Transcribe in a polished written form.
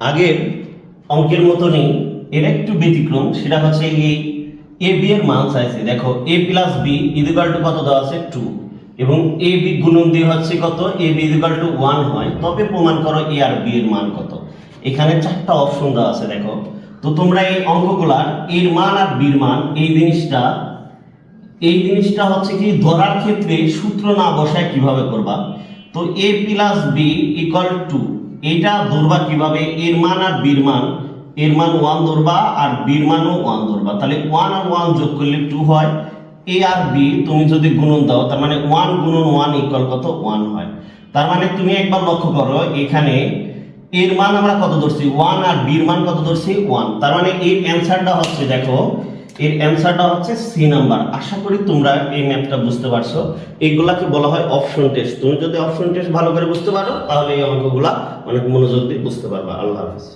আগের অঙ্কের মতনই এর একটু ব্যতিক্রম, সেটা হচ্ছে এই এ বি এর মান চাইছে। দেখো এ প্লাস বি ইকুয়াল টু কত দেওয়া আছে 2, এবং এ বি গুণন দিয়ে হচ্ছে কত এ বি ইকুয়াল টু 1 হয়, তবে প্রমাণ করো এ আর বি এর মান কত। এখানে চারটা অপশন দেওয়া আছে দেখো। তো তোমরা এই অঙ্কগুলার এর মান আর বির মান এই জিনিসটা হচ্ছে কি ধরার ক্ষেত্রে সূত্র না বসায় কিভাবে করবা। তো এ প্লাস বি ইকুয়াল টু এটা ধরবা কিভাবে, এর মান আর বির মান, এর মান 1 ধরবা আর বির মানও 1 ধরবা, তাহলে 1 আর 1 যোগ করলে 2 হয়। এ আর বি তুমি যদি গুণন দাও তার মানে 1 গুণন 1 ইকুয়াল কত 1 হয়। তার মানে তুমি একবার লক্ষ্য করো এখানে এর মান আমরা কত ধরছি 1 আর বির মান কত ধরছি 1, তার মানে এর অ্যানসারটা হচ্ছে দেখো এর অ্যানসারটা হচ্ছে সি নাম্বার। আশা করি তোমরা এই ম্যাথটা বুঝতে পারছো। এইগুলাকে বলা হয় অপশন টেস্ট। তুমি যদি অপশন টেস্ট ভালো করে বুঝতে পারো তাহলে এই অঙ্কগুলা অনেক মনোযোগ দিয়ে বুঝতে পারবা। আল্লাহ হাফেজ।